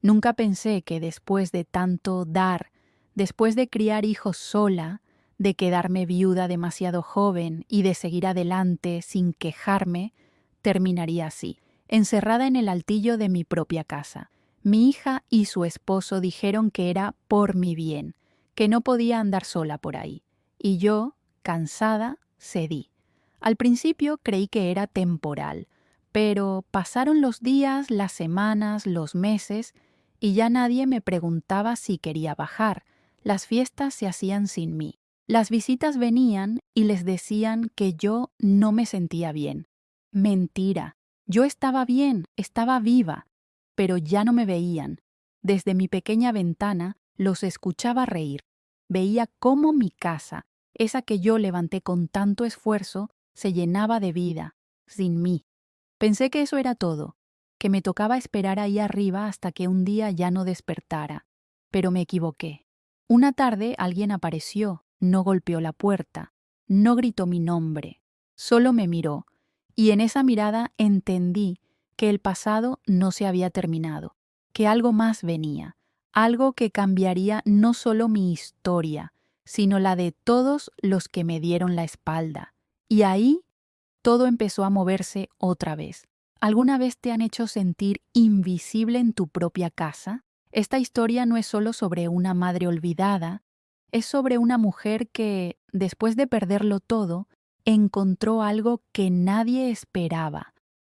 Nunca pensé que después de tanto dar, después de criar hijos sola, de quedarme viuda demasiado joven y de seguir adelante sin quejarme, terminaría así, encerrada en el altillo de mi propia casa. Mi hija y su esposo dijeron que era por mi bien, que no podía andar sola por ahí. Y yo, cansada, cedí. Al principio creí que era temporal, pero pasaron los días, las semanas, los meses, y ya nadie me preguntaba si quería bajar. Las fiestas se hacían sin mí. Las visitas venían y les decían que yo no me sentía bien. Mentira. Yo estaba bien, estaba viva, pero ya no me veían. Desde mi pequeña ventana los escuchaba reír. Veía cómo mi casa, esa que yo levanté con tanto esfuerzo, se llenaba de vida, sin mí. Pensé que eso era todo, que me tocaba esperar ahí arriba hasta que un día ya no despertara. Pero me equivoqué. Una tarde alguien apareció, no golpeó la puerta, no gritó mi nombre, solo me miró, y en esa mirada entendí que el pasado no se había terminado, que algo más venía, algo que cambiaría no solo mi historia, sino la de todos los que me dieron la espalda. Y ahí todo empezó a moverse otra vez. ¿Alguna vez te han hecho sentir invisible en tu propia casa? Esta historia no es solo sobre una madre olvidada, es sobre una mujer que, después de perderlo todo, encontró algo que nadie esperaba,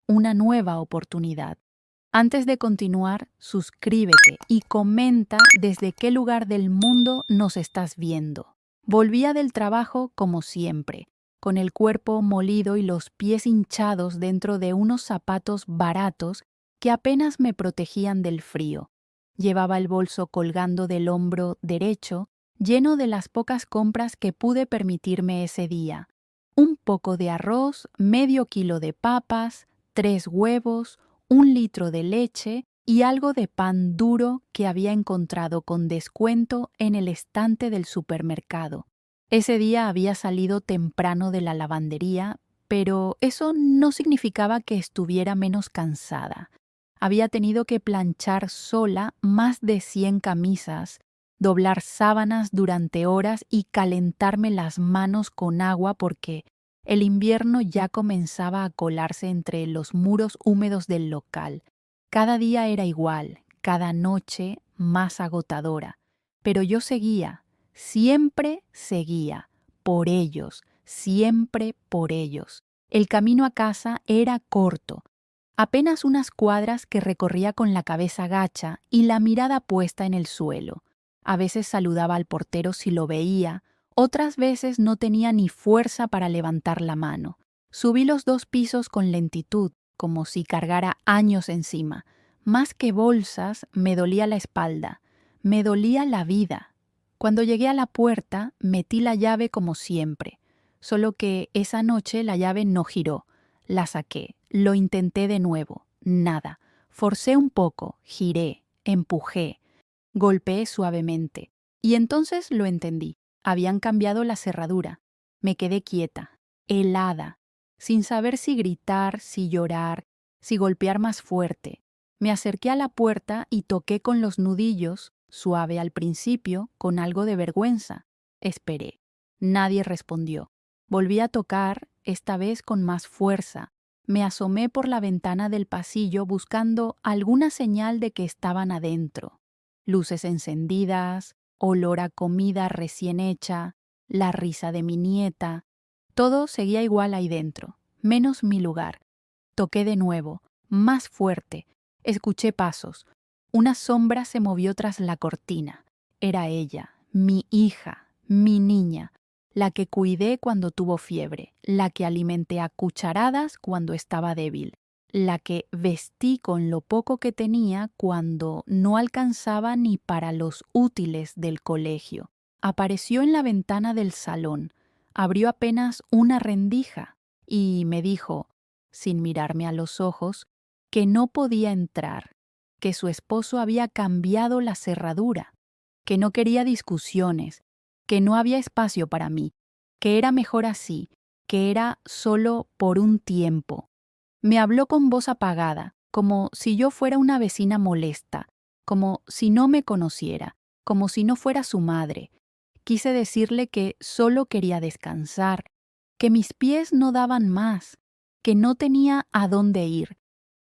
una nueva oportunidad. Antes de continuar, suscríbete y comenta desde qué lugar del mundo nos estás viendo. Volvía del trabajo como siempre, con el cuerpo molido y los pies hinchados dentro de unos zapatos baratos que apenas me protegían del frío. Llevaba el bolso colgando del hombro derecho, lleno de las pocas compras que pude permitirme ese día. Un poco de arroz, medio kilo de papas, 3 huevos, 1 litro de leche y algo de pan duro que había encontrado con descuento en el estante del supermercado. Ese día había salido temprano de la lavandería, pero eso no significaba que estuviera menos cansada. Había tenido que planchar sola más de 100 camisas, doblar sábanas durante horas y calentarme las manos con agua porque el invierno ya comenzaba a colarse entre los muros húmedos del local. Cada día era igual, cada noche más agotadora. Pero yo seguía, siempre seguía, por ellos, siempre por ellos. El camino a casa era corto, apenas unas cuadras que recorría con la cabeza gacha y la mirada puesta en el suelo. A veces saludaba al portero si lo veía, otras veces no tenía ni fuerza para levantar la mano. Subí los 2 pisos con lentitud, como si cargara años encima. Más que bolsas, me dolía la espalda, me dolía la vida. Cuando llegué a la puerta, metí la llave como siempre, solo que esa noche la llave no giró. La saqué, lo intenté de nuevo, nada. Forcé un poco, giré, empujé, golpeé suavemente. Y entonces lo entendí. Habían cambiado la cerradura. Me quedé quieta, helada, sin saber si gritar, si llorar, si golpear más fuerte. Me acerqué a la puerta y toqué con los nudillos, suave al principio, con algo de vergüenza. Esperé. Nadie respondió. Volví a tocar, esta vez con más fuerza. Me asomé por la ventana del pasillo buscando alguna señal de que estaban adentro. Luces encendidas, olor a comida recién hecha, la risa de mi nieta. Todo seguía igual ahí dentro, menos mi lugar. Toqué de nuevo, más fuerte. Escuché pasos. Una sombra se movió tras la cortina. Era ella, mi hija, mi niña, la que cuidé cuando tuvo fiebre, la que alimenté a cucharadas cuando estaba débil, la que vestí con lo poco que tenía cuando no alcanzaba ni para los útiles del colegio. Apareció en la ventana del salón, abrió apenas una rendija y me dijo, sin mirarme a los ojos, que no podía entrar, que su esposo había cambiado la cerradura, que no quería discusiones, que no había espacio para mí, que era mejor así, que era solo por un tiempo. Me habló con voz apagada, como si yo fuera una vecina molesta, como si no me conociera, como si no fuera su madre. Quise decirle que solo quería descansar, que mis pies no daban más, que no tenía a dónde ir,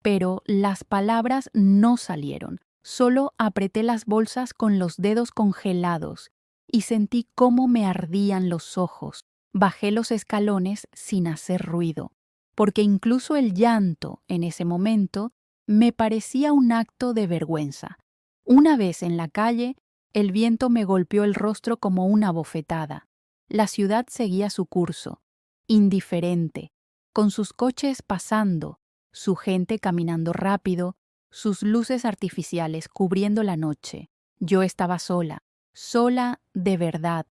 pero las palabras no salieron. Solo apreté las bolsas con los dedos congelados y sentí cómo me ardían los ojos. Bajé los escalones sin hacer ruido, porque incluso el llanto, en ese momento, me parecía un acto de vergüenza. Una vez en la calle, el viento me golpeó el rostro como una bofetada. La ciudad seguía su curso, indiferente, con sus coches pasando, su gente caminando rápido, sus luces artificiales cubriendo la noche. Yo estaba sola, sola de verdad,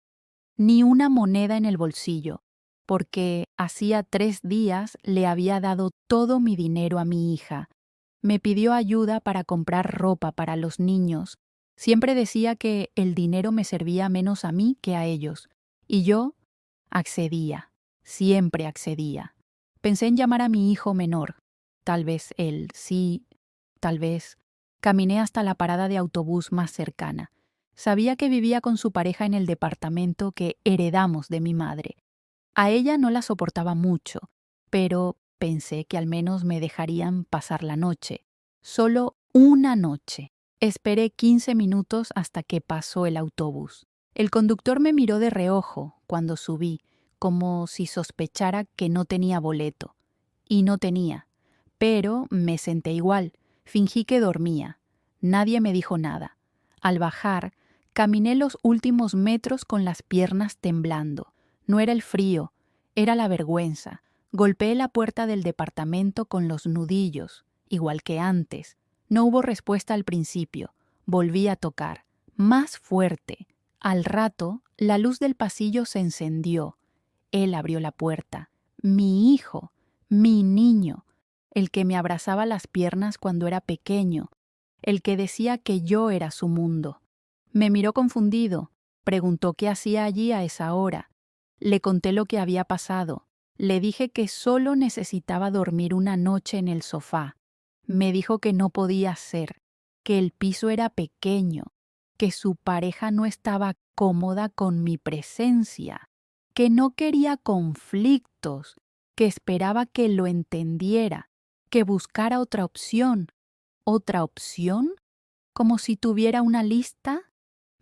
ni una moneda en el bolsillo, porque hacía 3 días le había dado todo mi dinero a mi hija. Me pidió ayuda para comprar ropa para los niños. Siempre decía que el dinero me servía menos a mí que a ellos, y yo accedía, siempre accedía. Pensé en llamar a mi hijo menor. Tal vez él, sí, tal vez. Caminé hasta la parada de autobús más cercana. Sabía que vivía con su pareja en el departamento que heredamos de mi madre. A ella no la soportaba mucho, pero pensé que al menos me dejarían pasar la noche. Solo una noche. Esperé 15 minutos hasta que pasó el autobús. El conductor me miró de reojo cuando subí, como si sospechara que no tenía boleto. Y no tenía. Pero me senté igual. Fingí que dormía. Nadie me dijo nada. Al bajar, caminé los últimos metros con las piernas temblando. No era el frío, era la vergüenza. Golpeé la puerta del departamento con los nudillos, igual que antes. No hubo respuesta al principio. Volví a tocar. Más fuerte. Al rato, la luz del pasillo se encendió. Él abrió la puerta. Mi hijo, mi niño, el que me abrazaba las piernas cuando era pequeño, el que decía que yo era su mundo. Me miró confundido, preguntó qué hacía allí a esa hora. Le conté lo que había pasado. Le dije que solo necesitaba dormir una noche en el sofá. Me dijo que no podía ser, que el piso era pequeño, que su pareja no estaba cómoda con mi presencia, que no quería conflictos, que esperaba que lo entendiera, que buscara otra opción. ¿Otra opción? Como si tuviera una lista.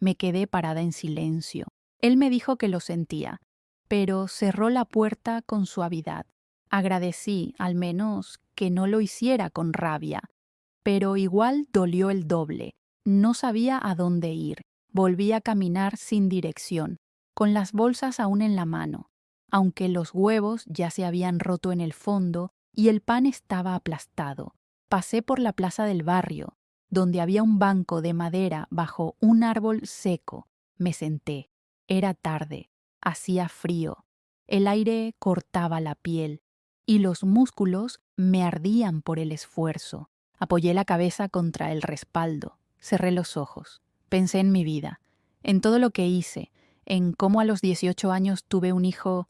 Me quedé parada en silencio. Él me dijo que lo sentía, pero cerró la puerta con suavidad. Agradecí, al menos, que no lo hiciera con rabia, pero igual dolió el doble. No sabía a dónde ir. Volví a caminar sin dirección, con las bolsas aún en la mano, aunque los huevos ya se habían roto en el fondo y el pan estaba aplastado. Pasé por la plaza del barrio, donde había un banco de madera bajo un árbol seco. Me senté. Era tarde. Hacía frío. El aire cortaba la piel y los músculos me ardían por el esfuerzo. Apoyé la cabeza contra el respaldo. Cerré los ojos. Pensé en mi vida, en todo lo que hice, en cómo a los 18 años tuve un hijo,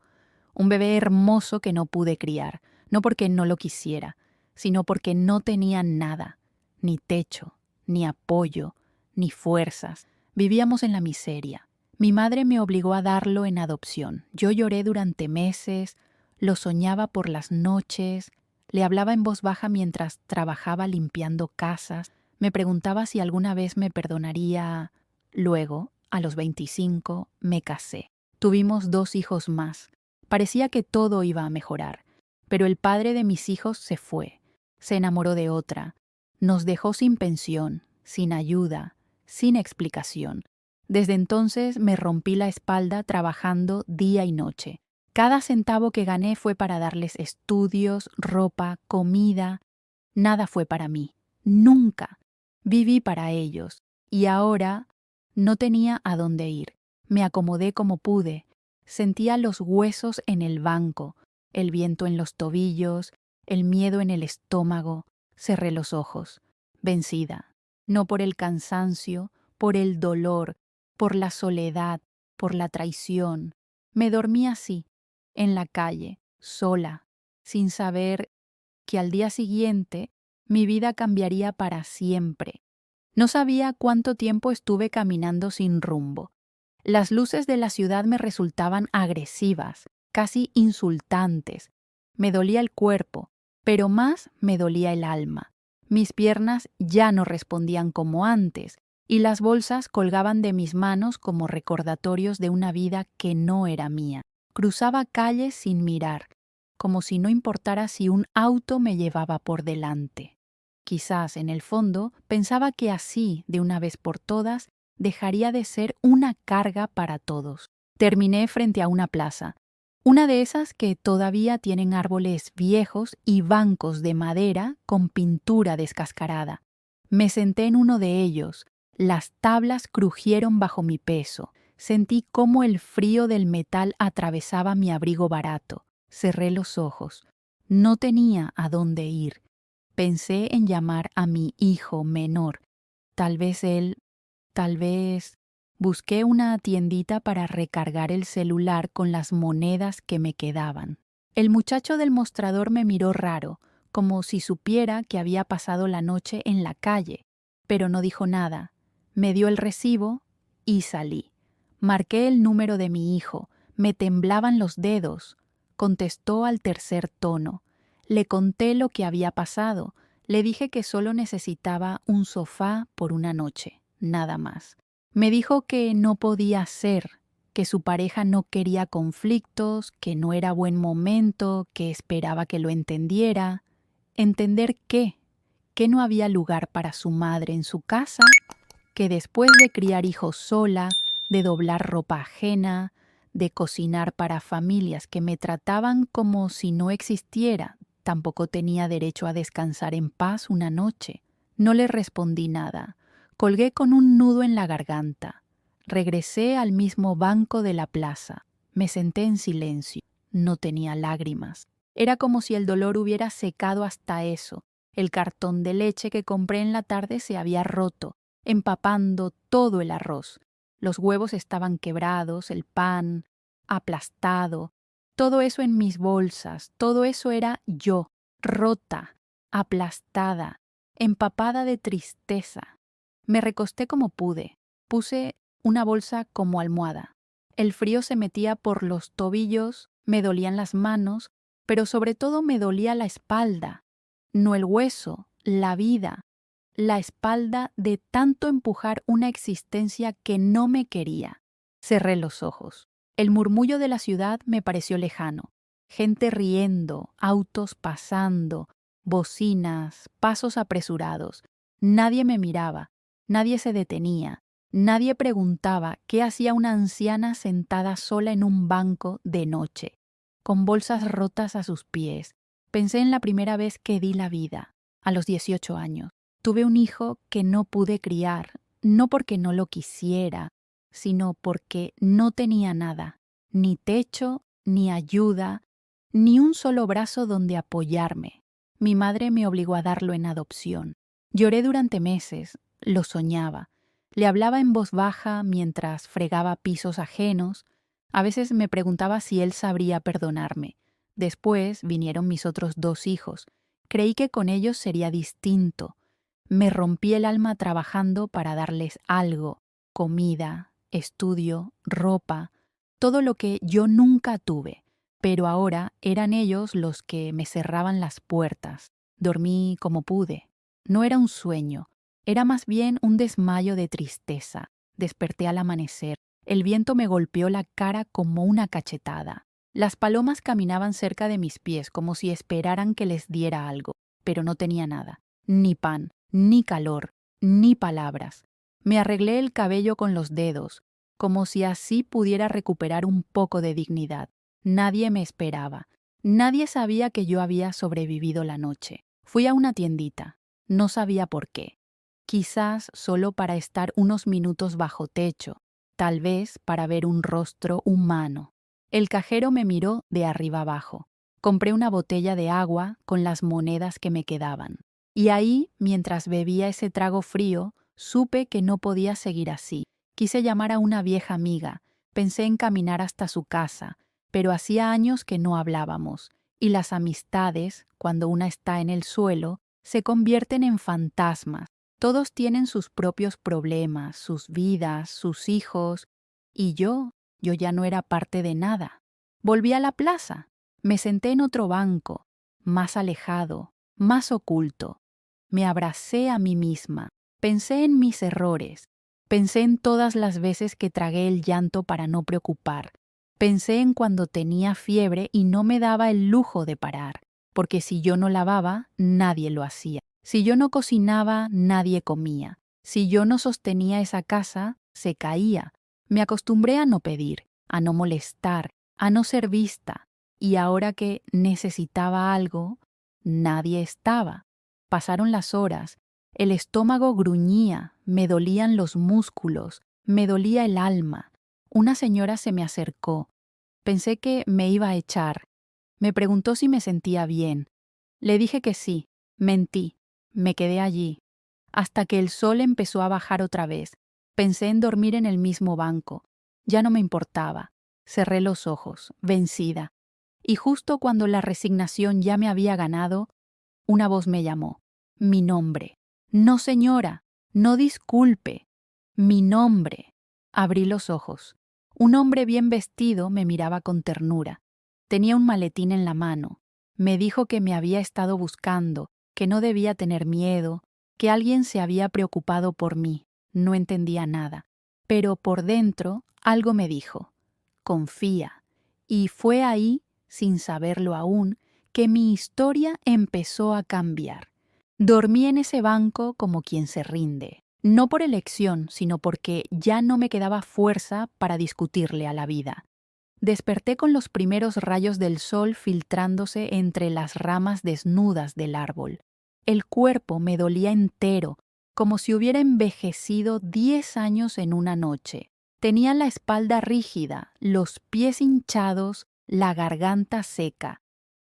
un bebé hermoso que no pude criar, no porque no lo quisiera, sino porque no tenía nada, ni techo, ni apoyo, ni fuerzas. Vivíamos en la miseria. Mi madre me obligó a darlo en adopción. Yo lloré durante meses, lo soñaba por las noches, le hablaba en voz baja mientras trabajaba limpiando casas, me preguntaba si alguna vez me perdonaría. Luego, a los 25, me casé. Tuvimos 2 hijos más. Parecía que todo iba a mejorar, pero el padre de mis hijos se fue. Se enamoró de otra. Nos dejó sin pensión, sin ayuda, sin explicación. Desde entonces me rompí la espalda trabajando día y noche. Cada centavo que gané fue para darles estudios, ropa, comida. Nada fue para mí. Nunca. Viví para ellos. Y ahora no tenía a dónde ir. Me acomodé como pude. Sentía los huesos en el banco, el viento en los tobillos, el miedo en el estómago. Cerré los ojos, vencida. No por el cansancio, por el dolor, por la soledad, por la traición. Me dormí así, en la calle, sola, sin saber que al día siguiente mi vida cambiaría para siempre. No sabía cuánto tiempo estuve caminando sin rumbo. Las luces de la ciudad me resultaban agresivas, casi insultantes. Me dolía el cuerpo, pero más me dolía el alma. Mis piernas ya no respondían como antes, y las bolsas colgaban de mis manos como recordatorios de una vida que no era mía. Cruzaba calles sin mirar, como si no importara si un auto me llevaba por delante. Quizás, en el fondo, pensaba que así, de una vez por todas, dejaría de ser una carga para todos. Terminé frente a una plaza, una de esas que todavía tienen árboles viejos y bancos de madera con pintura descascarada. Me senté en uno de ellos. Las tablas crujieron bajo mi peso. Sentí cómo el frío del metal atravesaba mi abrigo barato. Cerré los ojos. No tenía a dónde ir. Pensé en llamar a mi hijo menor. Tal vez... Busqué una tiendita para recargar el celular con las monedas que me quedaban. El muchacho del mostrador me miró raro, como si supiera que había pasado la noche en la calle, pero no dijo nada. Me dio el recibo y salí. Marqué el número de mi hijo. Me temblaban los dedos. Contestó al tercer tono. Le conté lo que había pasado. Le dije que solo necesitaba un sofá por una noche, nada más. Me dijo que no podía ser, que su pareja no quería conflictos, que no era buen momento, que esperaba que lo entendiera. ¿Entender qué? ¿Que no había lugar para su madre en su casa? ¿Que después de criar hijos sola, de doblar ropa ajena, de cocinar para familias que me trataban como si no existiera, tampoco tenía derecho a descansar en paz una noche? No le respondí nada. Colgué con un nudo en la garganta. Regresé al mismo banco de la plaza. Me senté en silencio. No tenía lágrimas. Era como si el dolor hubiera secado hasta eso. El cartón de leche que compré en la tarde se había roto, empapando todo el arroz. Los huevos estaban quebrados, el pan aplastado. Todo eso en mis bolsas, todo eso era yo, rota, aplastada, empapada de tristeza. Me recosté como pude. Puse una bolsa como almohada. El frío se metía por los tobillos, me dolían las manos, pero sobre todo me dolía la espalda. No el hueso, la vida. La espalda de tanto empujar una existencia que no me quería. Cerré los ojos. El murmullo de la ciudad me pareció lejano. Gente riendo, autos pasando, bocinas, pasos apresurados. Nadie me miraba. Nadie se detenía, nadie preguntaba qué hacía una anciana sentada sola en un banco de noche, con bolsas rotas a sus pies. Pensé en la primera vez que di la vida, a los 18 años. Tuve un hijo que no pude criar, no porque no lo quisiera, sino porque no tenía nada, ni techo, ni ayuda, ni un solo brazo donde apoyarme. Mi madre me obligó a darlo en adopción. Lloré durante meses. Lo soñaba. Le hablaba en voz baja mientras fregaba pisos ajenos. A veces me preguntaba si él sabría perdonarme. Después vinieron mis otros 2 hijos. Creí que con ellos sería distinto. Me rompí el alma trabajando para darles algo: comida, estudio, ropa, todo lo que yo nunca tuve. Pero ahora eran ellos los que me cerraban las puertas. Dormí como pude. No era un sueño. Era más bien un desmayo de tristeza. Desperté al amanecer. El viento me golpeó la cara como una cachetada. Las palomas caminaban cerca de mis pies como si esperaran que les diera algo, pero no tenía nada. Ni pan, ni calor, ni palabras. Me arreglé el cabello con los dedos, como si así pudiera recuperar un poco de dignidad. Nadie me esperaba. Nadie sabía que yo había sobrevivido la noche. Fui a una tiendita. No sabía por qué. Quizás solo para estar unos minutos bajo techo, tal vez para ver un rostro humano. El cajero me miró de arriba abajo. Compré una botella de agua con las monedas que me quedaban. Y ahí, mientras bebía ese trago frío, supe que no podía seguir así. Quise llamar a una vieja amiga. Pensé en caminar hasta su casa, pero hacía años que no hablábamos, y las amistades, cuando una está en el suelo, se convierten en fantasmas. Todos tienen sus propios problemas, sus vidas, sus hijos, y yo ya no era parte de nada. Volví a la plaza, me senté en otro banco, más alejado, más oculto. Me abracé a mí misma, pensé en mis errores, pensé en todas las veces que tragué el llanto para no preocupar, pensé en cuando tenía fiebre y no me daba el lujo de parar, porque si yo no lavaba, nadie lo hacía. Si yo no cocinaba, nadie comía. Si yo no sostenía esa casa, se caía. Me acostumbré a no pedir, a no molestar, a no ser vista. Y ahora que necesitaba algo, nadie estaba. Pasaron las horas. El estómago gruñía, me dolían los músculos, me dolía el alma. Una señora se me acercó. Pensé que me iba a echar. Me preguntó si me sentía bien. Le dije que sí. Mentí. Me quedé allí, hasta que el sol empezó a bajar otra vez. Pensé en dormir en el mismo banco. Ya no me importaba. Cerré los ojos, vencida. Y justo cuando la resignación ya me había ganado, una voz me llamó. Mi nombre. No, señora, no disculpe. Mi nombre. Abrí los ojos. Un hombre bien vestido me miraba con ternura. Tenía un maletín en la mano. Me dijo que me había estado buscando, que no debía tener miedo, que alguien se había preocupado por mí. No entendía nada. Pero por dentro algo me dijo. Confía. Y fue ahí, sin saberlo aún, que mi historia empezó a cambiar. Dormí en ese banco como quien se rinde, no por elección, sino porque ya no me quedaba fuerza para discutirle a la vida. Desperté con los primeros rayos del sol filtrándose entre las ramas desnudas del árbol. El cuerpo me dolía entero, como si hubiera envejecido 10 años en una noche. Tenía la espalda rígida, los pies hinchados, la garganta seca.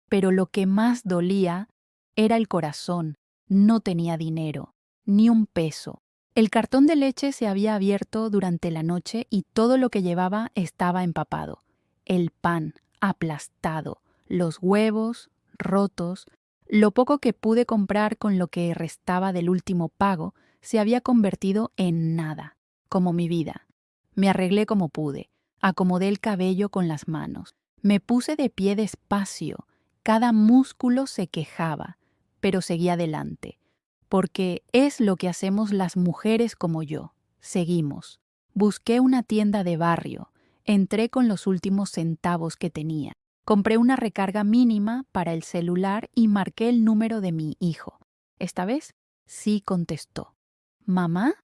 Pero lo que más dolía era el corazón. No tenía dinero, ni un peso. El cartón de leche se había abierto durante la noche y todo lo que llevaba estaba empapado. El pan, aplastado, los huevos, rotos, lo poco que pude comprar con lo que restaba del último pago se había convertido en nada, como mi vida. Me arreglé como pude, acomodé el cabello con las manos, me puse de pie despacio, cada músculo se quejaba, pero seguí adelante, porque es lo que hacemos las mujeres como yo, seguimos. Busqué una tienda de barrio, entré con los últimos centavos que tenía, compré una recarga mínima para el celular y marqué el número de mi hijo. Esta vez sí contestó. ¿Mamá?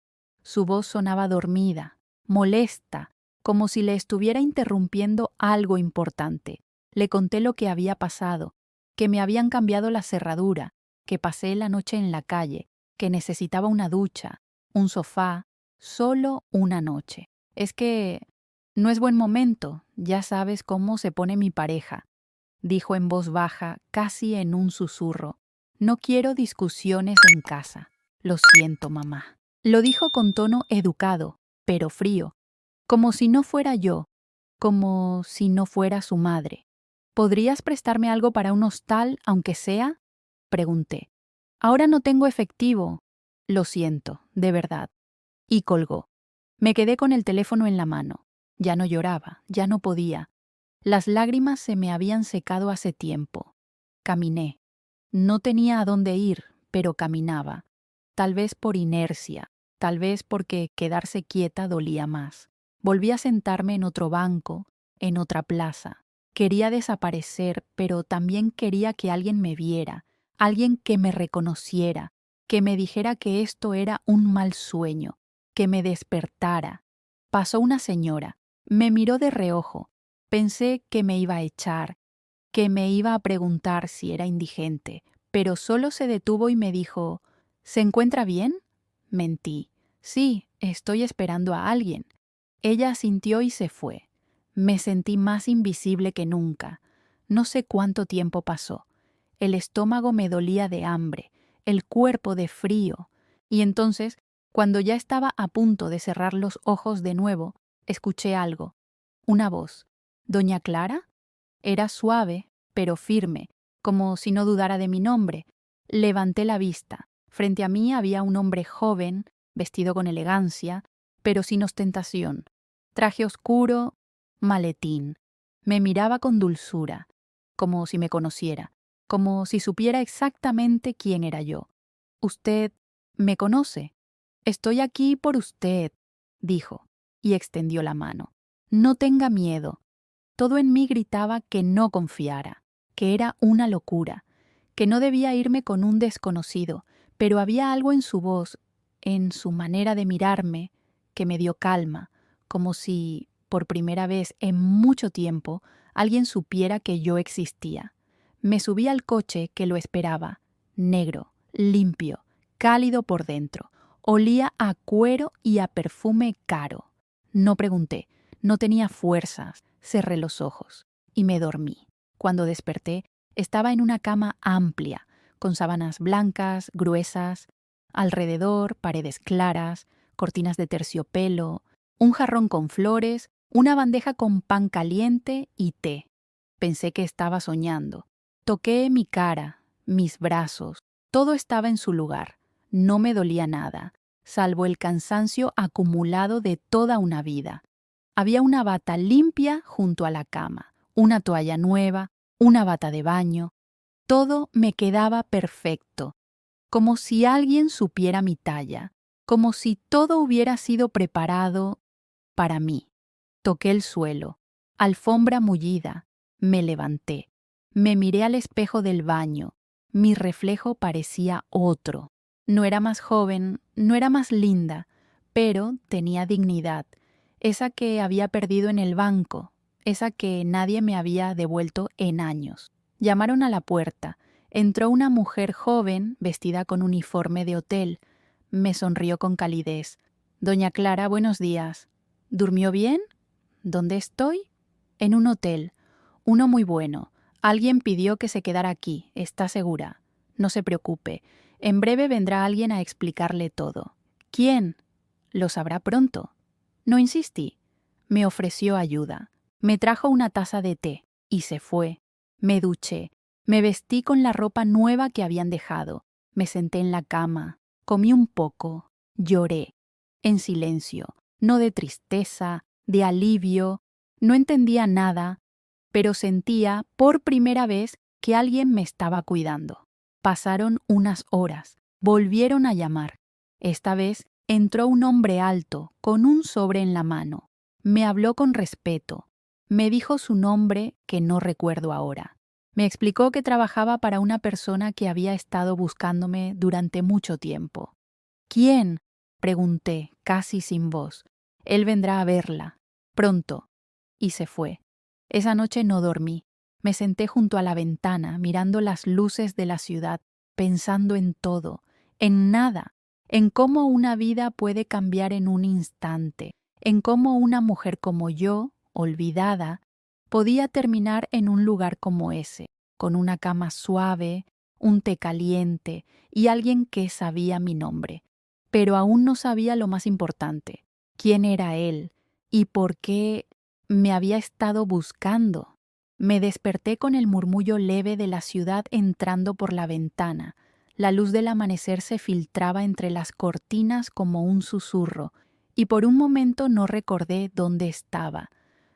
Su voz sonaba dormida, molesta, como si le estuviera interrumpiendo algo importante. Le conté lo que había pasado, que me habían cambiado la cerradura, que pasé la noche en la calle, que necesitaba una ducha, un sofá, solo una noche. Es que no es buen momento, ya sabes cómo se pone mi pareja, dijo en voz baja, casi en un susurro. No quiero discusiones en casa. Lo siento, mamá. Lo dijo con tono educado, pero frío, como si no fuera yo, como si no fuera su madre. ¿Podrías prestarme algo para un hostal, aunque sea? Pregunté. Ahora no tengo efectivo. Lo siento, de verdad. Y colgó. Me quedé con el teléfono en la mano. Ya no lloraba, ya no podía. Las lágrimas se me habían secado hace tiempo. Caminé. No tenía a dónde ir, pero caminaba. Tal vez por inercia, tal vez porque quedarse quieta dolía más. Volví a sentarme en otro banco, en otra plaza. Quería desaparecer, pero también quería que alguien me viera, alguien que me reconociera, que me dijera que esto era un mal sueño, que me despertara. Pasó una señora, me miró de reojo. Pensé que me iba a echar, que me iba a preguntar si era indigente, pero solo se detuvo y me dijo, ¿se encuentra bien? Mentí. Sí, estoy esperando a alguien. Ella asintió y se fue. Me sentí más invisible que nunca. No sé cuánto tiempo pasó. El estómago me dolía de hambre, el cuerpo de frío. Y entonces, cuando ya estaba a punto de cerrar los ojos de nuevo, escuché algo. Una voz. ¿Doña Clara? Era suave, pero firme, como si no dudara de mi nombre. Levanté la vista. Frente a mí había un hombre joven, vestido con elegancia, pero sin ostentación. Traje oscuro, maletín. Me miraba con dulzura, como si me conociera, como si supiera exactamente quién era yo. «Usted me conoce. Estoy aquí por usted», dijo, y extendió la mano. «No tenga miedo». Todo en mí gritaba que no confiara, que era una locura, que no debía irme con un desconocido, pero había algo en su voz, en su manera de mirarme, que me dio calma, como si, por primera vez en mucho tiempo, alguien supiera que yo existía. Me subí al coche que lo esperaba, negro, limpio, cálido por dentro. Olía a cuero y a perfume caro. No pregunté, no tenía fuerzas, cerré los ojos y me dormí. Cuando desperté, estaba en una cama amplia, con sábanas blancas, gruesas, alrededor paredes claras, cortinas de terciopelo, un jarrón con flores, una bandeja con pan caliente y té. Pensé que estaba soñando. Toqué mi cara, mis brazos, todo estaba en su lugar. No me dolía nada, salvo el cansancio acumulado de toda una vida. Había una bata limpia junto a la cama, una toalla nueva, una bata de baño. Todo me quedaba perfecto, como si alguien supiera mi talla, como si todo hubiera sido preparado para mí. Toqué el suelo, alfombra mullida, me levanté, me miré al espejo del baño, mi reflejo parecía otro. No era más joven, no era más linda, pero tenía dignidad, esa que había perdido en el banco, esa que nadie me había devuelto en años. Llamaron a la puerta. Entró una mujer joven, vestida con uniforme de hotel. Me sonrió con calidez. «Doña Clara, buenos días. ¿Durmió bien? ¿Dónde estoy?» «En un hotel. Uno muy bueno. Alguien pidió que se quedara aquí, ¿está segura?» «No se preocupe. En breve vendrá alguien a explicarle todo». «¿Quién?» «Lo sabrá pronto». No insistí. Me ofreció ayuda. Me trajo una taza de té y se fue. Me duché. Me vestí con la ropa nueva que habían dejado. Me senté en la cama. Comí un poco. Lloré. En silencio. No de tristeza, de alivio. No entendía nada, pero sentía por primera vez que alguien me estaba cuidando. Pasaron unas horas. Volvieron a llamar. Esta vez entró un hombre alto, con un sobre en la mano. Me habló con respeto. Me dijo su nombre, que no recuerdo ahora. Me explicó que trabajaba para una persona que había estado buscándome durante mucho tiempo. «¿Quién?», pregunté, casi sin voz. «Él vendrá a verla. Pronto». Y se fue. Esa noche no dormí. Me senté junto a la ventana, mirando las luces de la ciudad, pensando en todo, en nada, en cómo una vida puede cambiar en un instante, en cómo una mujer como yo, olvidada, podía terminar en un lugar como ese, con una cama suave, un té caliente y alguien que sabía mi nombre. Pero aún no sabía lo más importante, quién era él y por qué me había estado buscando. Me desperté con el murmullo leve de la ciudad entrando por la ventana. La luz del amanecer se filtraba entre las cortinas como un susurro, y por un momento no recordé dónde estaba.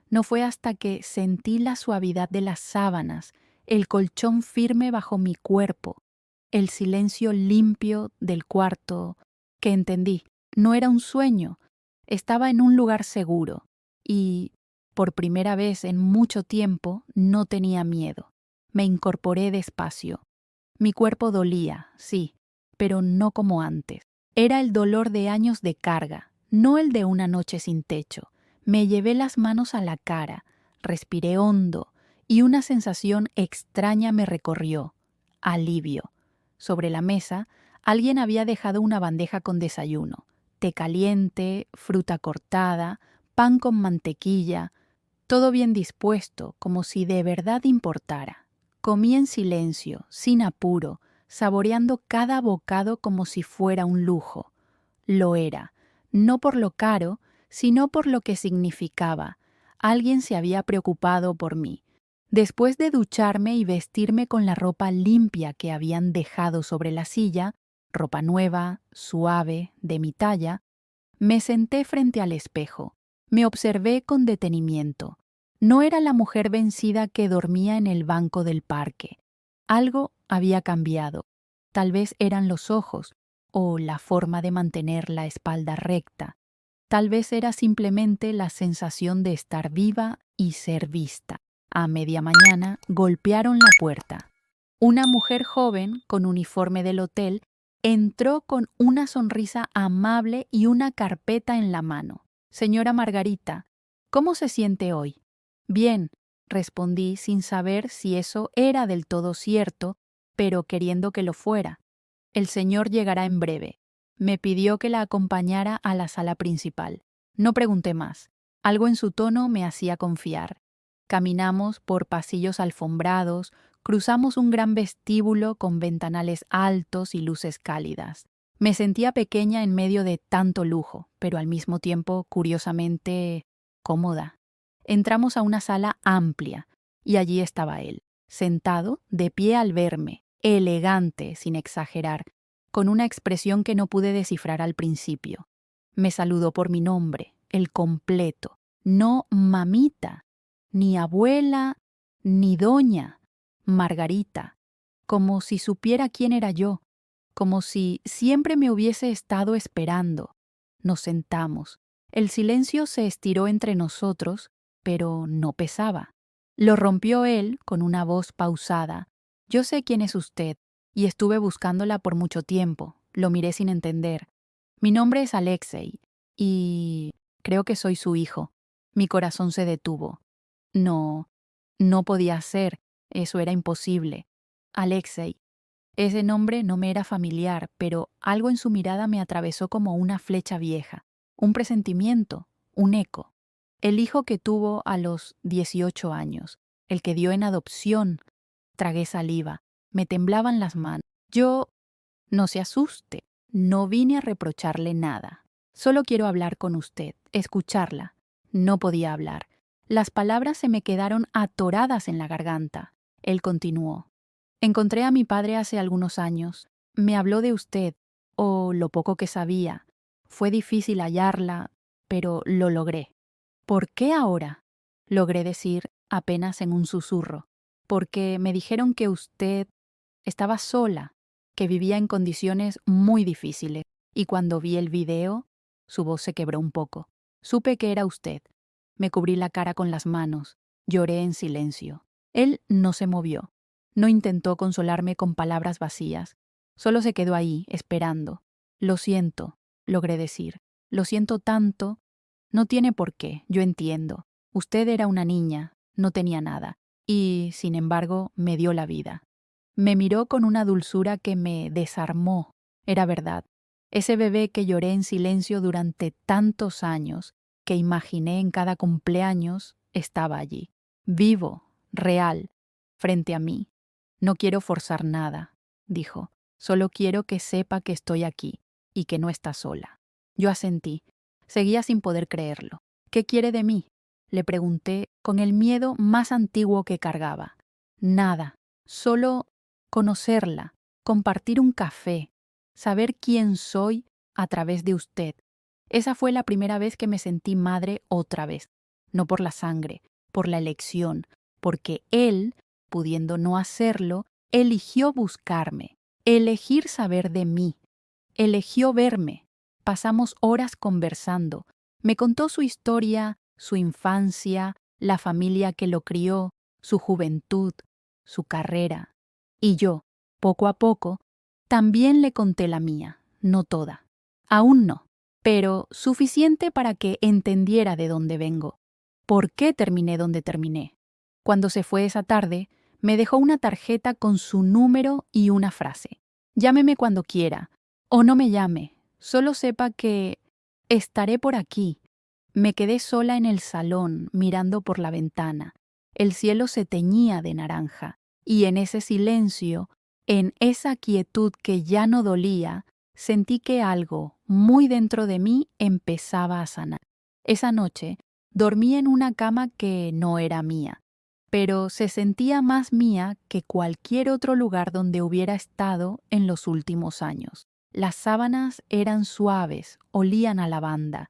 No fue hasta que sentí la suavidad de las sábanas, el colchón firme bajo mi cuerpo, el silencio limpio del cuarto, que entendí. No era un sueño, estaba en un lugar seguro y, por primera vez en mucho tiempo, no tenía miedo. Me incorporé despacio. Mi cuerpo dolía, sí, pero no como antes. Era el dolor de años de carga, no el de una noche sin techo. Me llevé las manos a la cara, respiré hondo y una sensación extraña me recorrió. Alivio. Sobre la mesa, alguien había dejado una bandeja con desayuno. Té caliente, fruta cortada, pan con mantequilla, todo bien dispuesto, como si de verdad importara. Comí en silencio, sin apuro, saboreando cada bocado como si fuera un lujo. Lo era, no por lo caro, sino por lo que significaba. Alguien se había preocupado por mí. Después de ducharme y vestirme con la ropa limpia que habían dejado sobre la silla, ropa nueva, suave, de mi talla, me senté frente al espejo. Me observé con detenimiento. No era la mujer vencida que dormía en el banco del parque. Algo había cambiado. Tal vez eran los ojos o la forma de mantener la espalda recta. Tal vez era simplemente la sensación de estar viva y ser vista. A media mañana golpearon la puerta. Una mujer joven, con uniforme del hotel, entró con una sonrisa amable y una carpeta en la mano. Señora Margarita, ¿cómo se siente hoy? Bien, respondí sin saber si eso era del todo cierto, pero queriendo que lo fuera. El señor llegará en breve. Me pidió que la acompañara a la sala principal. No pregunté más. Algo en su tono me hacía confiar. Caminamos por pasillos alfombrados, cruzamos un gran vestíbulo con ventanales altos y luces cálidas. Me sentía pequeña en medio de tanto lujo, pero al mismo tiempo, curiosamente, cómoda. Entramos a una sala amplia, y allí estaba él, sentado, de pie al verme, elegante, sin exagerar, con una expresión que no pude descifrar al principio. Me saludó por mi nombre, el completo, no mamita, ni abuela, ni doña, Margarita, como si supiera quién era yo, como si siempre me hubiese estado esperando. Nos sentamos. El silencio se estiró entre nosotros, pero no pesaba. Lo rompió él con una voz pausada. Yo sé quién es usted, y estuve buscándola por mucho tiempo. Lo miré sin entender. Mi nombre es Alexei, y creo que soy su hijo. Mi corazón se detuvo. No, no podía ser. Eso era imposible. Alexei. Ese nombre no me era familiar, pero algo en su mirada me atravesó como una flecha vieja, un presentimiento, un eco. El hijo que tuvo a los 18 años, el que dio en adopción. Tragué saliva, me temblaban las manos. Yo, no se asuste, no vine a reprocharle nada. Solo quiero hablar con usted, escucharla. No podía hablar. Las palabras se me quedaron atoradas en la garganta. Él continuó. Encontré a mi padre hace algunos años. Me habló de usted, o lo poco que sabía. Fue difícil hallarla, pero lo logré. ¿Por qué ahora? Logré decir apenas en un susurro. Porque me dijeron que usted estaba sola, que vivía en condiciones muy difíciles. Y cuando vi el video, su voz se quebró un poco. Supe que era usted. Me cubrí la cara con las manos. Lloré en silencio. Él no se movió. No intentó consolarme con palabras vacías. Solo se quedó ahí, esperando. Lo siento, logré decir. Lo siento tanto. No tiene por qué, yo entiendo. Usted era una niña, no tenía nada. Y, sin embargo, me dio la vida. Me miró con una dulzura que me desarmó. Era verdad. Ese bebé que lloré en silencio durante tantos años, que imaginé en cada cumpleaños, estaba allí. Vivo, real, frente a mí. No quiero forzar nada, dijo. Solo quiero que sepa que estoy aquí y que no está sola. Yo asentí. Seguía sin poder creerlo. ¿Qué quiere de mí? Le pregunté con el miedo más antiguo que cargaba. Nada. Solo conocerla, compartir un café, saber quién soy a través de usted. Esa fue la primera vez que me sentí madre otra vez. No por la sangre, por la elección, porque él, pudiendo no hacerlo, eligió buscarme, elegir saber de mí, eligió verme. Pasamos horas conversando. Me contó su historia, su infancia, la familia que lo crió, su juventud, su carrera. Y yo, poco a poco, también le conté la mía, no toda. Aún no, pero suficiente para que entendiera de dónde vengo. ¿Por qué terminé donde terminé? Cuando se fue esa tarde, me dejó una tarjeta con su número y una frase. Llámeme cuando quiera, o no me llame, solo sepa que estaré por aquí. Me quedé sola en el salón, mirando por la ventana. El cielo se teñía de naranja, y en ese silencio, en esa quietud que ya no dolía, sentí que algo, muy dentro de mí, empezaba a sanar. Esa noche, dormí en una cama que no era mía, pero se sentía más mía que cualquier otro lugar donde hubiera estado en los últimos años. Las sábanas eran suaves, olían a lavanda.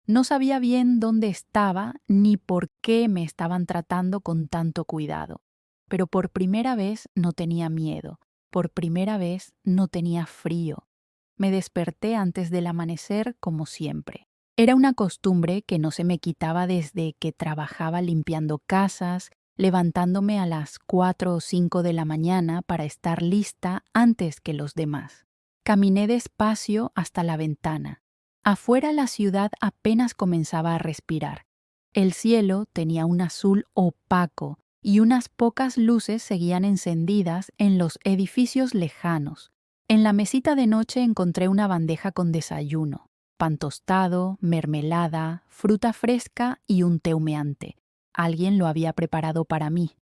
No sabía bien dónde estaba ni por qué me estaban tratando con tanto cuidado. Pero por primera vez no tenía miedo, por primera vez no tenía frío. Me desperté antes del amanecer como siempre. Era una costumbre que no se me quitaba desde que trabajaba limpiando casas, levantándome a las 4 o 5 de la mañana para estar lista antes que los demás. Caminé despacio hasta la ventana. Afuera la ciudad apenas comenzaba a respirar. El cielo tenía un azul opaco y unas pocas luces seguían encendidas en los edificios lejanos. En la mesita de noche encontré una bandeja con desayuno, pan tostado, mermelada, fruta fresca y un té humeante. Alguien lo había preparado para mí.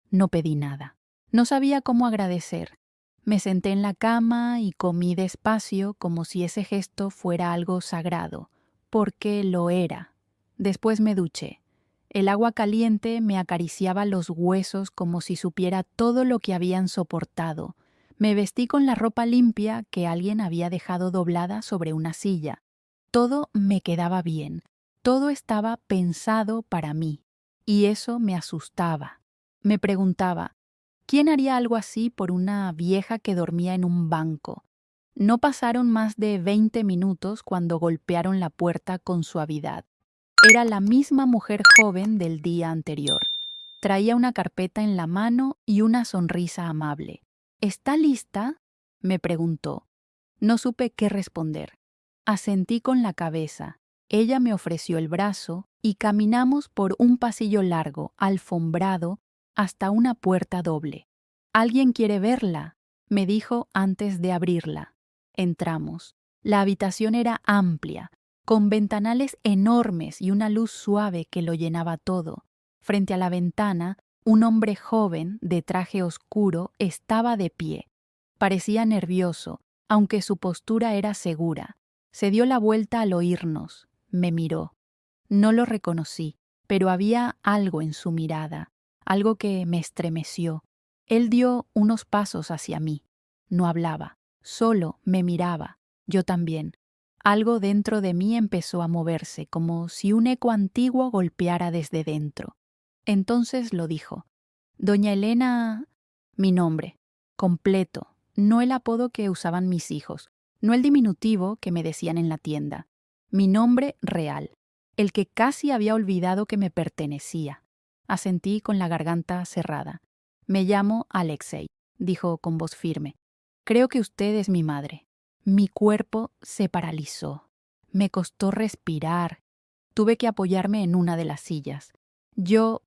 No pedí nada. No sabía cómo agradecer. Me senté en la cama y comí despacio como si ese gesto fuera algo sagrado, porque lo era. Después me duché. El agua caliente me acariciaba los huesos como si supiera todo lo que habían soportado. Me vestí con la ropa limpia que alguien había dejado doblada sobre una silla. Todo me quedaba bien. Todo estaba pensado para mí. Y eso me asustaba. Me preguntaba, ¿quién haría algo así por una vieja que dormía en un banco? No pasaron más de 20 minutos cuando golpearon la puerta con suavidad. Era la misma mujer joven del día anterior. Traía una carpeta en la mano y una sonrisa amable. ¿Está lista?, me preguntó. No supe qué responder. Asentí con la cabeza. Ella me ofreció el brazo y caminamos por un pasillo largo, alfombrado, hasta una puerta doble. «Alguien quiere verla», me dijo antes de abrirla. Entramos. La habitación era amplia, con ventanales enormes y una luz suave que lo llenaba todo. Frente a la ventana, un hombre joven, de traje oscuro, estaba de pie. Parecía nervioso, aunque su postura era segura. Se dio la vuelta al oírnos. Me miró. No lo reconocí, pero había algo en su mirada, algo que me estremeció. Él dio unos pasos hacia mí. No hablaba, solo me miraba. Yo también. Algo dentro de mí empezó a moverse, como si un eco antiguo golpeara desde dentro. Entonces lo dijo. «Doña Elena...» Mi nombre, completo, no el apodo que usaban mis hijos, no el diminutivo que me decían en la tienda. Mi nombre real, el que casi había olvidado que me pertenecía. Asentí con la garganta cerrada. «Me llamo Alexei», dijo con voz firme. «Creo que usted es mi madre». Mi cuerpo se paralizó. Me costó respirar. Tuve que apoyarme en una de las sillas. «Yo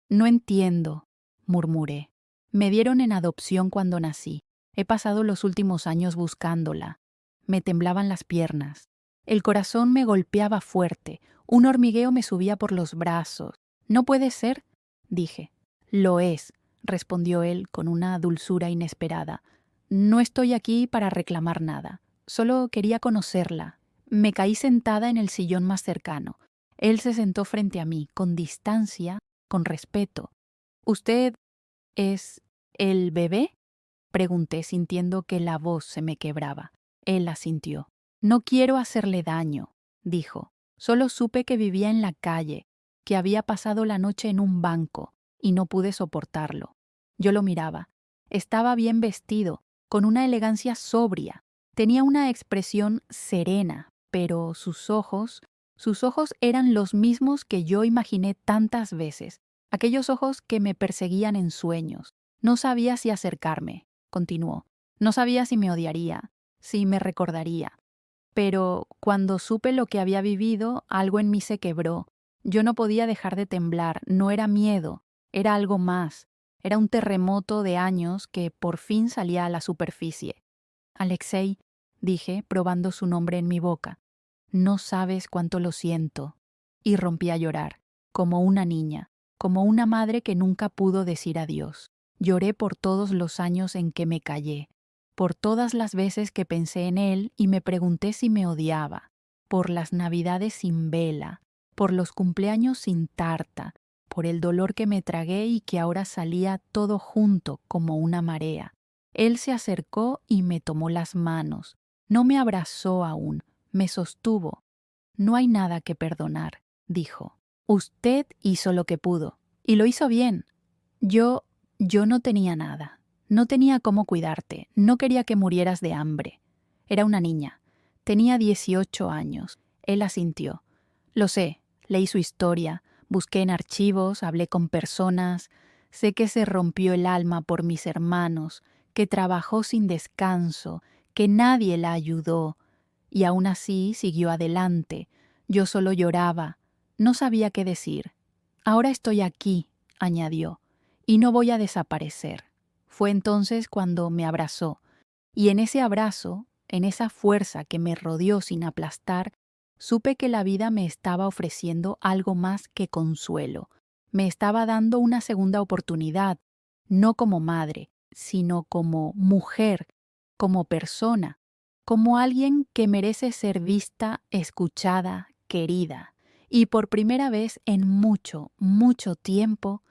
no entiendo», murmuré. «Me dieron en adopción cuando nací. He pasado los últimos años buscándola». Me temblaban las piernas. El corazón me golpeaba fuerte. Un hormigueo me subía por los brazos. «¿No puede ser?», dije. «Lo es», respondió él con una dulzura inesperada. «No estoy aquí para reclamar nada. Solo quería conocerla». Me caí sentada en el sillón más cercano. Él se sentó frente a mí, con distancia, con respeto. «¿Usted es el bebé?», pregunté, sintiendo que la voz se me quebraba. Él asintió. «No quiero hacerle daño», dijo. «Solo supe que vivía en la calle, que había pasado la noche en un banco, y no pude soportarlo». Yo lo miraba. Estaba bien vestido, con una elegancia sobria. Tenía una expresión serena, pero sus ojos eran los mismos que yo imaginé tantas veces, aquellos ojos que me perseguían en sueños. «No sabía si acercarme», continuó. «No sabía si me odiaría, si me recordaría. Pero cuando supe lo que había vivido, algo en mí se quebró. Yo no podía dejar de temblar. No era miedo, era algo más. Era un terremoto de años que por fin salía a la superficie». «Alexei», dije, probando su nombre en mi boca. «No sabes cuánto lo siento». Y rompí a llorar, como una niña, como una madre que nunca pudo decir adiós. Lloré por todos los años en que me callé, por todas las veces que pensé en él y me pregunté si me odiaba, por las navidades sin vela, por los cumpleaños sin tarta, por el dolor que me tragué y que ahora salía todo junto como una marea. Él se acercó y me tomó las manos. No me abrazó aún, me sostuvo. No hay nada que perdonar, dijo. Usted hizo lo que pudo, y lo hizo bien. Yo no tenía nada. No tenía cómo cuidarte, no quería que murieras de hambre. Era una niña. Tenía 18 años. Él asintió. Lo sé, leí su historia, busqué en archivos, hablé con personas. Sé que se rompió el alma por mis hermanos, que trabajó sin descanso, que nadie la ayudó. Y aún así siguió adelante. Yo solo lloraba. No sabía qué decir. Ahora estoy aquí, añadió, y no voy a desaparecer. Fue entonces cuando me abrazó, y en ese abrazo, en esa fuerza que me rodeó sin aplastar, supe que la vida me estaba ofreciendo algo más que consuelo. Me estaba dando una segunda oportunidad, no como madre, sino como mujer, como persona, como alguien que merece ser vista, escuchada, querida. Y por primera vez en mucho, mucho tiempo,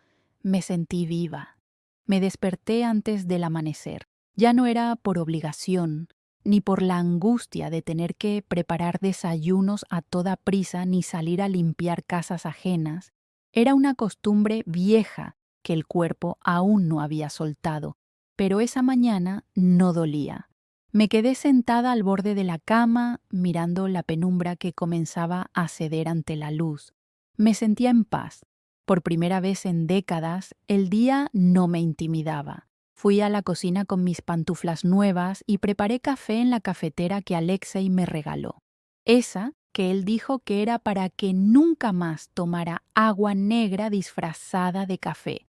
me sentí viva. Me desperté antes del amanecer. Ya no era por obligación, ni por la angustia de tener que preparar desayunos a toda prisa ni salir a limpiar casas ajenas. Era una costumbre vieja que el cuerpo aún no había soltado, pero esa mañana no dolía. Me quedé sentada al borde de la cama, mirando la penumbra que comenzaba a ceder ante la luz. Me sentía en paz. Por primera vez en décadas, el día no me intimidaba. Fui a la cocina con mis pantuflas nuevas y preparé café en la cafetera que Alexei me regaló. Esa que él dijo que era para que nunca más tomara agua negra disfrazada de café.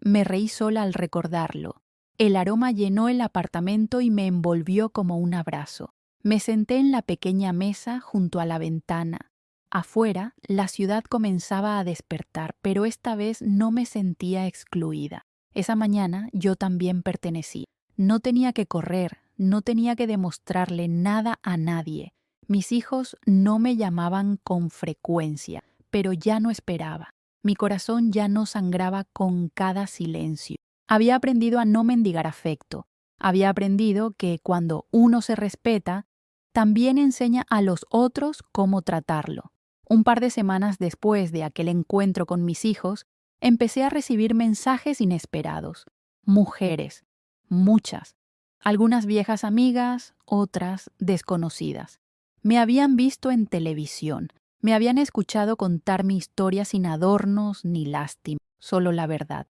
Me reí sola al recordarlo. El aroma llenó el apartamento y me envolvió como un abrazo. Me senté en la pequeña mesa junto a la ventana. Afuera, la ciudad comenzaba a despertar, pero esta vez no me sentía excluida. Esa mañana yo también pertenecí. No tenía que correr, no tenía que demostrarle nada a nadie. Mis hijos no me llamaban con frecuencia, pero ya no esperaba. Mi corazón ya no sangraba con cada silencio. Había aprendido a no mendigar afecto. Había aprendido que cuando uno se respeta, también enseña a los otros cómo tratarlo. Un par de semanas después de aquel encuentro con mis hijos, empecé a recibir mensajes inesperados. Mujeres, muchas. Algunas viejas amigas, otras desconocidas. Me habían visto en televisión. Me habían escuchado contar mi historia sin adornos ni lástima, solo la verdad.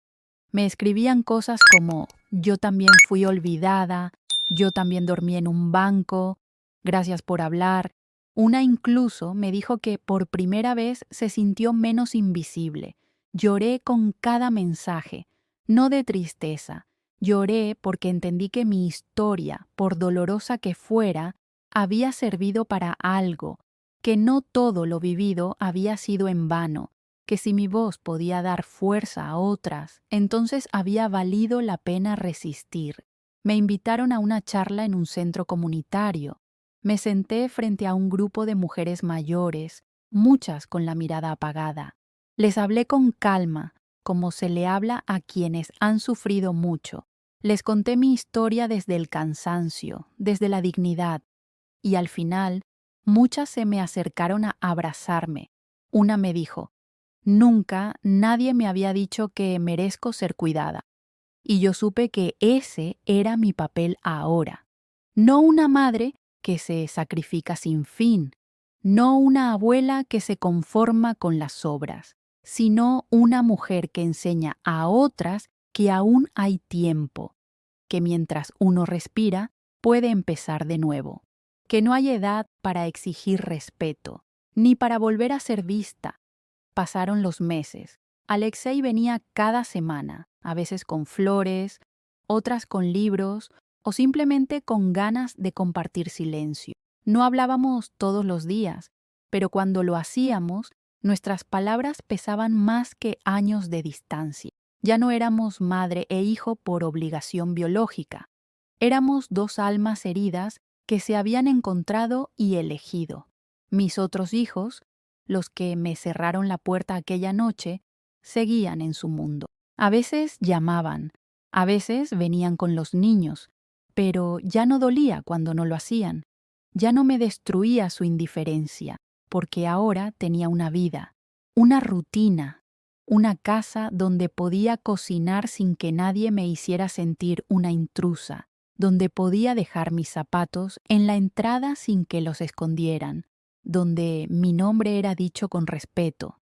Me escribían cosas como: yo también fui olvidada, yo también dormí en un banco, gracias por hablar. Una incluso me dijo que por primera vez se sintió menos invisible. Lloré con cada mensaje, no de tristeza. Lloré porque entendí que mi historia, por dolorosa que fuera, había servido para algo, que no todo lo vivido había sido en vano, que si mi voz podía dar fuerza a otras, entonces había valido la pena resistir. Me invitaron a una charla en un centro comunitario. Me senté frente a un grupo de mujeres mayores, muchas con la mirada apagada. Les hablé con calma, como se le habla a quienes han sufrido mucho. Les conté mi historia desde el cansancio, desde la dignidad, y al final, muchas se me acercaron a abrazarme. Una me dijo: nunca nadie me había dicho que merezco ser cuidada. Y yo supe que ese era mi papel ahora. No una madre que se sacrifica sin fin, no una abuela que se conforma con las sobras, sino una mujer que enseña a otras que aún hay tiempo, que mientras uno respira, puede empezar de nuevo, que no hay edad para exigir respeto, ni para volver a ser vista. Pasaron los meses. Alexei venía cada semana, a veces con flores, otras con libros o simplemente con ganas de compartir silencio. No hablábamos todos los días, pero cuando lo hacíamos, nuestras palabras pesaban más que años de distancia. Ya no éramos madre e hijo por obligación biológica. Éramos dos almas heridas que se habían encontrado y elegido. Mis otros hijos, los que me cerraron la puerta aquella noche, seguían en su mundo. A veces llamaban, a veces venían con los niños, pero ya no dolía cuando no lo hacían. Ya no me destruía su indiferencia, porque ahora tenía una vida, una rutina, una casa donde podía cocinar sin que nadie me hiciera sentir una intrusa, donde podía dejar mis zapatos en la entrada sin que los escondieran, donde mi nombre era dicho con respeto.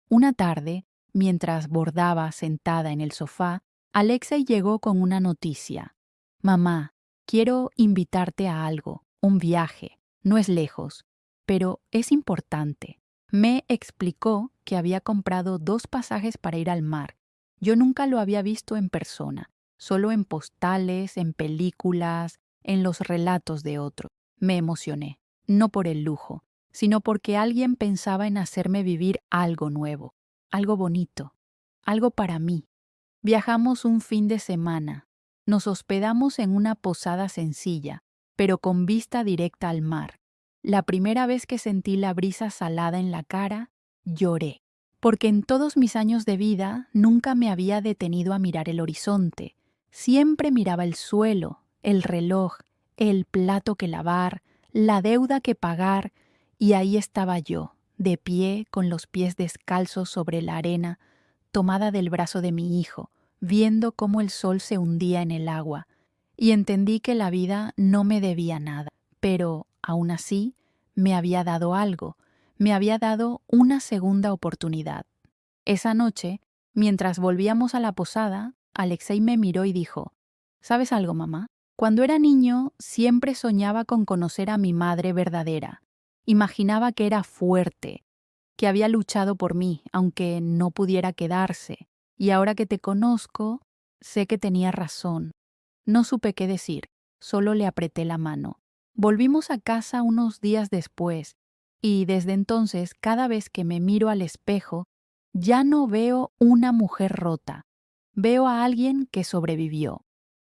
Una tarde, mientras bordaba sentada en el sofá, Alexei llegó con una noticia. Mamá, quiero invitarte a algo, un viaje. No es lejos, pero es importante. Me explicó que había comprado 2 pasajes para ir al mar. Yo nunca lo había visto en persona, solo en postales, en películas, en los relatos de otros. Me emocioné, no por el lujo, sino porque alguien pensaba en hacerme vivir algo nuevo, algo bonito, algo para mí. Viajamos un fin de semana. Nos hospedamos en una posada sencilla, pero con vista directa al mar. La primera vez que sentí la brisa salada en la cara, lloré, porque en todos mis años de vida nunca me había detenido a mirar el horizonte. Siempre miraba el suelo, el reloj, el plato que lavar, la deuda que pagar, y ahí estaba yo, de pie, con los pies descalzos sobre la arena, tomada del brazo de mi hijo, viendo cómo el sol se hundía en el agua, y entendí que la vida no me debía nada, pero, aún así, me había dado algo, me había dado una segunda oportunidad. Esa noche, mientras volvíamos a la posada, Alexei me miró y dijo, ¿sabes algo, mamá? Cuando era niño, siempre soñaba con conocer a mi madre verdadera. Imaginaba que era fuerte, que había luchado por mí, aunque no pudiera quedarse. Y ahora que te conozco, sé que tenía razón. No supe qué decir, solo le apreté la mano. Volvimos a casa unos días después, y desde entonces, cada vez que me miro al espejo, ya no veo una mujer rota. Veo a alguien que sobrevivió.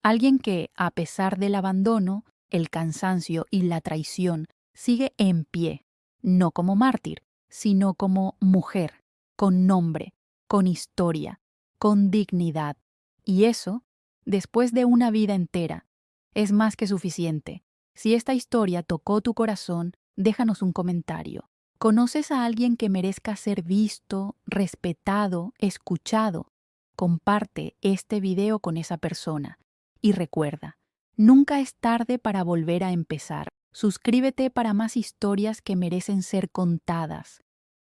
Alguien que, a pesar del abandono, el cansancio y la traición, sigue en pie, no como mártir, sino como mujer, con nombre, con historia, con dignidad. Y eso, después de una vida entera, es más que suficiente. Si esta historia tocó tu corazón, déjanos un comentario. ¿Conoces a alguien que merezca ser visto, respetado, escuchado? Comparte este video con esa persona. Y recuerda, nunca es tarde para volver a empezar. Suscríbete para más historias que merecen ser contadas.